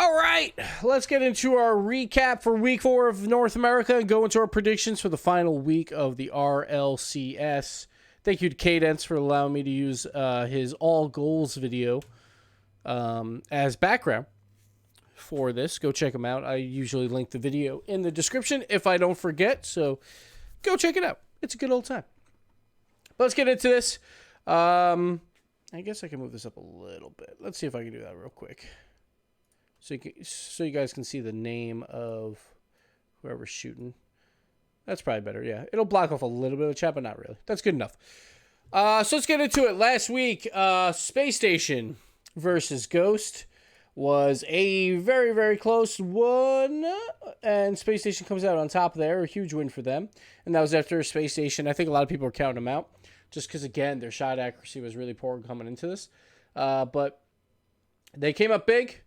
All right, let's get into our recap for week 4 of North America and go into our predictions for the final week of the Rlcs. Thank you to Kdence for allowing me to use his all goals video as background for this. Go check him out. I usually link the video in the description if I don't forget, so go check it out. It's a good old time. But let's get into this. I guess I can move this up a little bit. Let's see if I can do that real quick. So you guys can see the name of whoever's shooting. That's probably better, yeah. It'll block off a little bit of the chat, but not really. That's good enough. So let's get into it. Last week, Space Station versus Ghost was a very, very close one. And Space Station comes out on top there. A huge win for them. And that was after Space Station. I think a lot of people were counting them out. Just because, again, their shot accuracy was really poor coming into this. But they came up big.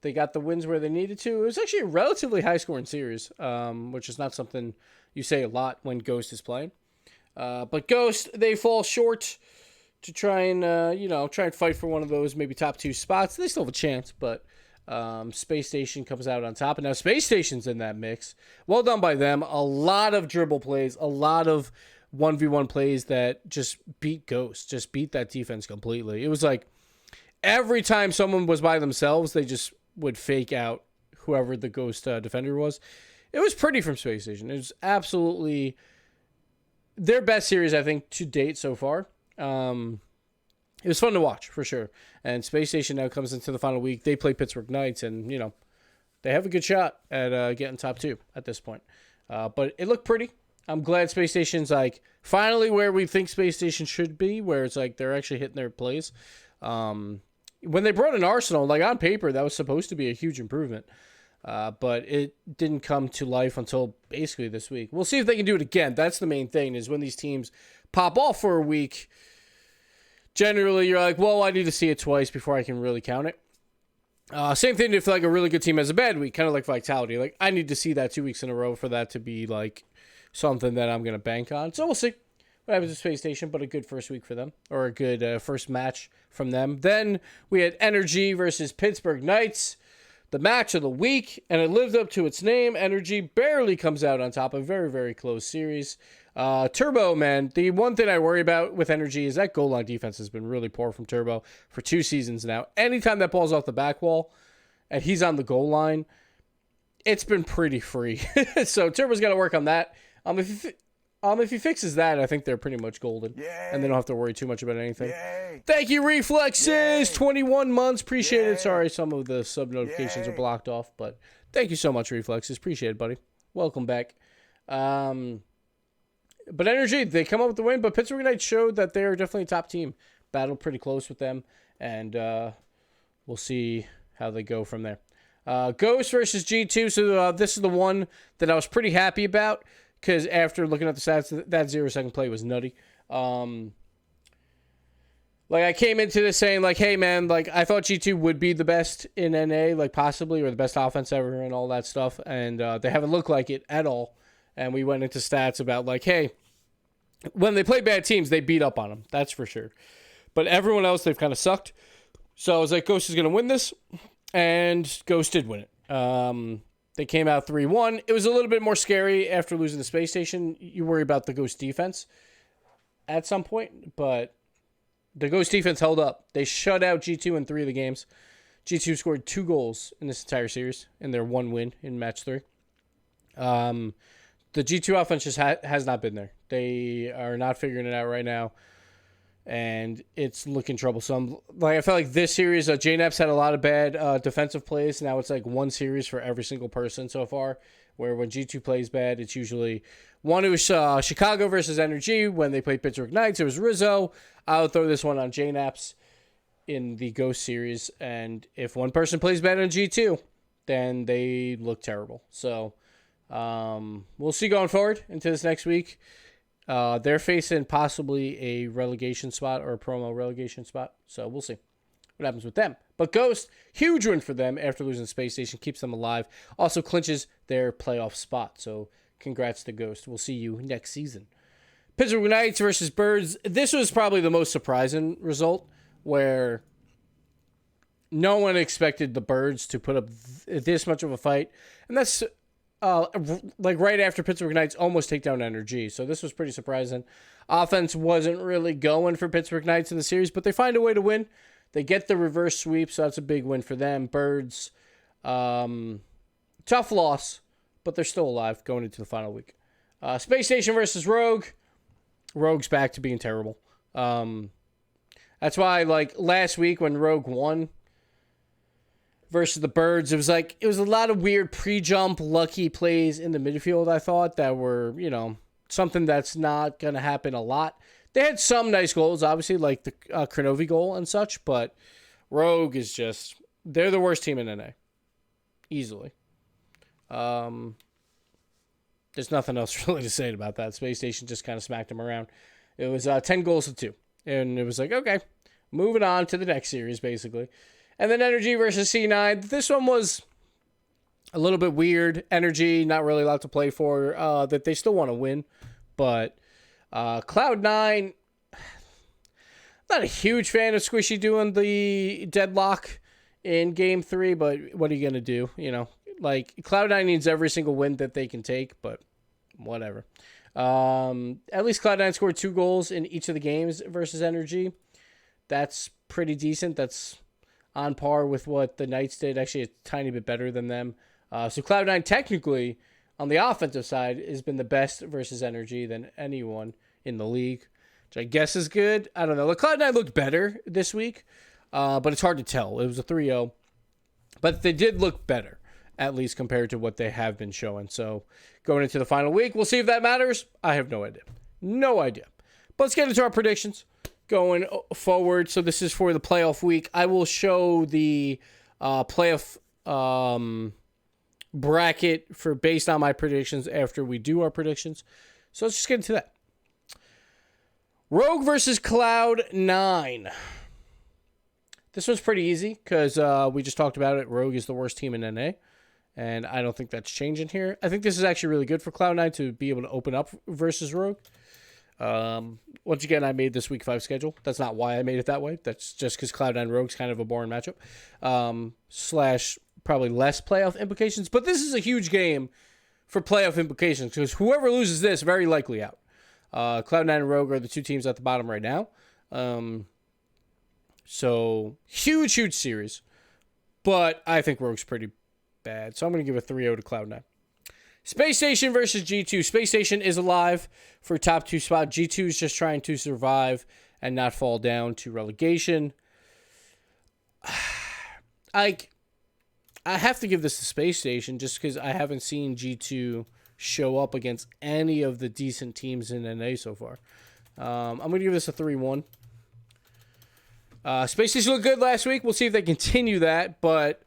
They got the wins where they needed to. It was actually a relatively high-scoring series, which is not something you say a lot when Ghost is playing. But Ghost, they fall short to try and fight for one of those maybe top 2 spots. They still have a chance, but Space Station comes out on top. And now Space Station's in that mix. Well done by them. A lot of dribble plays, a lot of 1v1 plays that just beat Ghost, just beat that defense completely. It was like every time someone was by themselves, they just would fake out whoever the Ghost defender was. It was pretty from Space Station. It was absolutely their best series, I think, to date so far. It was fun to watch, for sure. And Space Station now comes into the final week. They play Pittsburgh Knights, and, they have a good shot at getting top 2 at this point. But it looked pretty. I'm glad Space Station's, finally where we think Space Station should be, where it's, they're actually hitting their plays. When they brought in Arsenal, on paper, that was supposed to be a huge improvement. But it didn't come to life until basically this week. We'll see if they can do it again. That's the main thing, is when these teams pop off for a week, generally you're like, well, I need to see it twice before I can really count it. Same thing if, a really good team has a bad week, kind of like Vitality. I need to see that 2 weeks in a row for that to be, something that I'm going to bank on. So we'll see what happens to Space Station, but a good first week for them, or a good first match from them. Then we had Energy versus Pittsburgh Knights, the match of the week, and it lived up to its name. Energy barely comes out on top. A very, very close series. Turbo, man, the one thing I worry about with Energy is that goal line defense has been really poor from Turbo for 2 seasons now. Anytime that ball's off the back wall and he's on the goal line, it's been pretty free. So Turbo's got to work on that. If he fixes that, I think they're pretty much golden. Yay. And they don't have to worry too much about anything. Yay. Thank you, Reflexes. Yay. 21 months. Appreciate it. Sorry, some of the sub notifications are blocked off, but thank you so much, Reflexes. Appreciate it, buddy. Welcome back. But Energy, they come up with the win, but Pittsburgh Knights showed that they're definitely a top team. Battled pretty close with them, and we'll see how they go from there. Ghost versus G2. So this is the one that I was pretty happy about, because after looking at the stats, that 0-second play was nutty. I came into this saying, hey, man, I thought G2 would be the best in NA, possibly, or the best offense ever and all that stuff. And they haven't looked like it at all. And we went into stats about, hey, when they play bad teams, they beat up on them. That's for sure. But everyone else, they've kind of sucked. So I was like, Ghost is going to win this. And Ghost did win it. They came out 3-1. It was a little bit more scary after losing the Space Station. You worry about the Ghost defense at some point, but the Ghost defense held up. They shut out G2 in 3 of the games. G2 scored 2 goals in this entire series in their 1 win in match 3. The G2 offense just has not been there. They are not figuring it out right now, and it's looking troublesome. I felt like this series, JNAP's had a lot of bad defensive plays. Now it's 1 series for every single person so far, where when G2 plays bad, it's usually one. It was Chicago versus Energy. When they played Pittsburgh Knights, it was Rizzo. I would throw this one on JNAP's in the Ghost series, and if one person plays bad on G2, then they look terrible. So we'll see going forward into this next week. They're facing possibly a relegation spot or a promo relegation spot. So we'll see what happens with them. But Ghost, huge win for them after losing Space Station. Keeps them alive. Also clinches their playoff spot. So congrats to Ghost. We'll see you next season. Pittsburgh Knights versus Birds. This was probably the most surprising result, where No one expected the Birds to put up this much of a fight. And that's like right after Pittsburgh Knights almost take down Energy. So this was pretty surprising. Offense wasn't really going for Pittsburgh Knights in the series, but they find a way to win. They get the reverse sweep, so that's a big win for them. Birds, tough loss, but they're still alive going into the final week. Space Station versus Rogue. Rogue's back to being terrible. That's why, like, last week when Rogue won versus the Birds, it was a lot of weird pre-jump lucky plays in the midfield, I thought, that were, something that's not going to happen a lot. They had some nice goals, obviously, like the Krenovi goal and such, but Rogue is just, they're the worst team in NA. Easily. There's nothing else really to say about that. Space Station just kind of smacked them around. It was 10 goals to 2. And it was like, okay, moving on to the next series, basically. And then Energy versus C9. This one was a little bit weird. Energy, not really a lot to play for. That they still want to win. But Cloud9, not a huge fan of Squishy doing the deadlock in Game 3. But what are you going to do? Like, Cloud9 needs every single win that they can take. But whatever. At least Cloud9 scored 2 goals in each of the games versus Energy. That's pretty decent. That's on par with what the Knights did. Actually, a tiny bit better than them. So Cloud9 technically, on the offensive side, has been the best versus Energy than anyone in the league, which I guess is good. I don't know. Like, Cloud9 looked better this week, but it's hard to tell. It was a 3-0. But they did look better, at least compared to what they have been showing. So going into the final week, we'll see if that matters. I have no idea. No idea. But let's get into our predictions going forward. So this is for the playoff week. I will show the playoff bracket for based on my predictions after we do our predictions. So let's just get into that. Rogue versus Cloud9. This one's pretty easy because we just talked about it. Rogue is the worst team in NA. And I don't think that's changing here. I think this is actually really good for Cloud9 to be able to open up versus Rogue. Once again, I made this Week 5 schedule. That's not why I made it that way. That's just because Cloud9 Rogue's kind of a boring matchup. Slash probably less playoff implications. But this is a huge game for playoff implications because whoever loses this, very likely out. Cloud9 and Rogue are the 2 teams at the bottom right now. So, huge series. But I think Rogue's pretty bad. So I'm going to give a 3-0 to Cloud9. Space Station versus G2. Space Station is alive for top 2 spot. G2 is just trying to survive and not fall down to relegation. I have to give this to Space Station just because I haven't seen G2 show up against any of the decent teams in NA so far. I'm going to give this a 3-1. Space Station looked good last week. We'll see if they continue that, but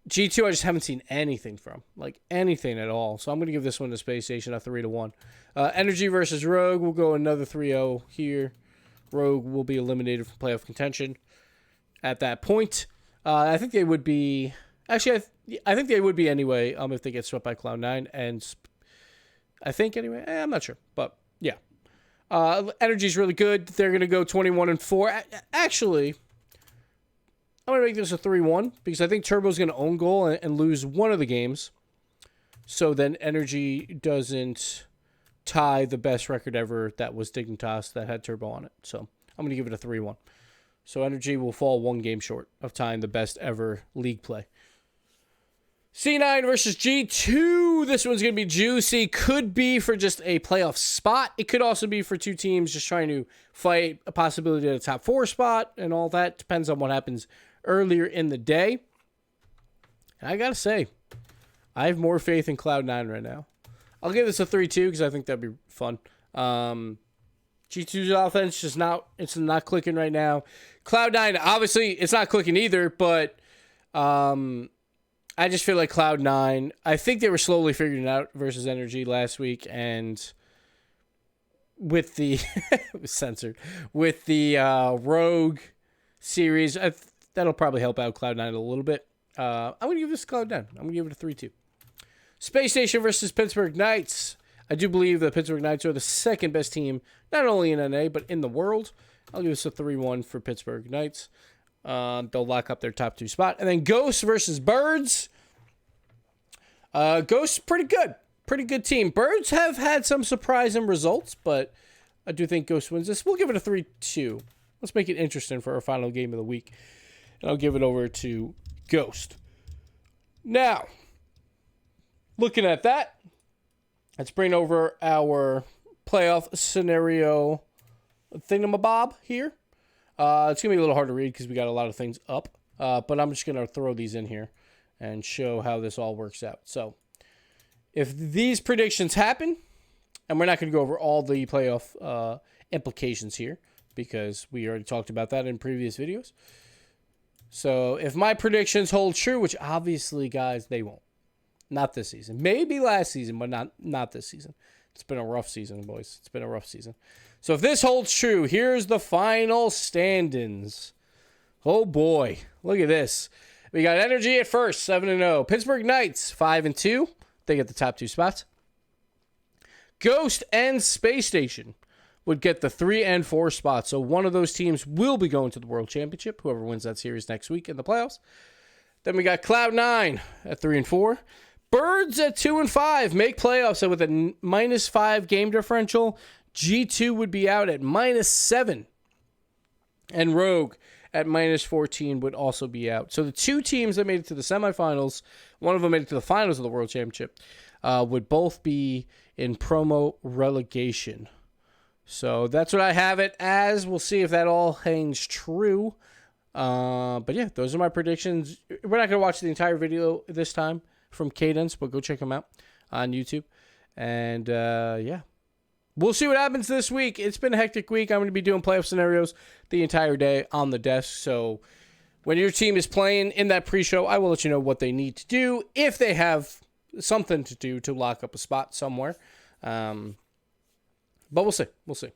G2, I just haven't seen anything from. Like, anything at all. So I'm going to give this one to Space Station, a 3-1. Energy versus Rogue. We'll go another 3-0 here. Rogue will be eliminated from playoff contention at that point. I think they would be... Actually, I think they would be anyway if they get swept by Cloud9. And I think anyway. I'm not sure. But, yeah. Energy's really good. They're going to go 21-4. Actually... I'm going to make this a 3-1 because I think Turbo's going to own goal and lose one of the games. So then Energy doesn't tie the best record ever that was Dignitas that had Turbo on it. So I'm going to give it a 3-1. So Energy will fall 1 game short of tying the best ever league play. C9 versus G2. This one's going to be juicy. Could be for just a playoff spot. It could also be for 2 teams just trying to fight a possibility at a top 4 spot and all that. Depends on what happens earlier in the day. And I gotta say, I have more faith in Cloud9 right now. I'll give this a 3-2 because I think that'd be fun. G2's offense just it's not clicking right now. Cloud9, obviously, it's not clicking either, but I just feel like Cloud9, I think they were slowly figuring it out versus Energy last week, and with the it was censored with the Rogue series, that'll probably help out Cloud9 a little bit. I'm going to give this to Cloud9. I'm going to give it a 3-2. Space Station versus Pittsburgh Knights. I do believe the Pittsburgh Knights are the second best team, not only in NA, but in the world. I'll give this a 3-1 for Pittsburgh Knights. They'll lock up their top 2 spot. And then Ghosts versus Birds. Ghosts, pretty good. Pretty good team. Birds have had some surprising results, but I do think Ghost wins this. We'll give it a 3-2. Let's make it interesting for our final game of the week. And I'll give it over to Ghost. Now, looking at that, let's bring over our playoff scenario thingamabob here. It's going to be a little hard to read because we got a lot of things up. But I'm just going to throw these in here and show how this all works out. So, if these predictions happen, and we're not going to go over all the playoff implications here because we already talked about that in previous videos. So, if my predictions hold true, which obviously, guys, they won't. Not this season. Maybe last season, but not this season. It's been a rough season, boys. It's been a rough season. So if this holds true, here's the final standings. Oh, boy. Look at this. We got Energy at first, 7-0. Pittsburgh Knights, 5-2. They get the top 2 spots. Ghost and Space Station would get the 3 and 4 spots. So one of those teams will be going to the World Championship, whoever wins that series next week in the playoffs. Then we got Cloud9 at 3 and 4. Birds at 2 and 5 make playoffs. So with a -5 game differential, G2 would be out at -7. And Rogue at -14 would also be out. So the 2 teams that made it to the semifinals, one of them made it to the finals of the World Championship, would both be in promo relegation. So that's what I have it as. We'll see if that all hangs true. But yeah, those are my predictions. We're not going to watch the entire video this time from Kdence, but go check them out on YouTube. And yeah, we'll see what happens this week. It's been a hectic week. I'm going to be doing playoff scenarios the entire day on the desk. So when your team is playing in that pre-show, I will let you know what they need to do if they have something to do to lock up a spot somewhere. But we'll see. We'll see.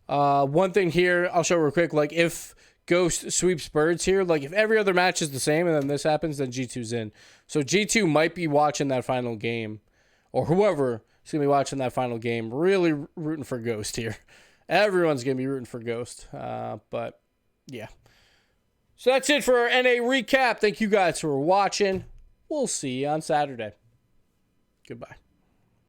One thing here, I'll show real quick. Like if Ghost sweeps Birds here, like if every other match is the same and then this happens, then G2's in. So G2 might be watching that final game, or whoever is going to be watching that final game, really rooting for Ghost here. Everyone's going to be rooting for Ghost. But yeah. So that's it for our NA recap. Thank you guys for watching. We'll see you on Saturday. Goodbye.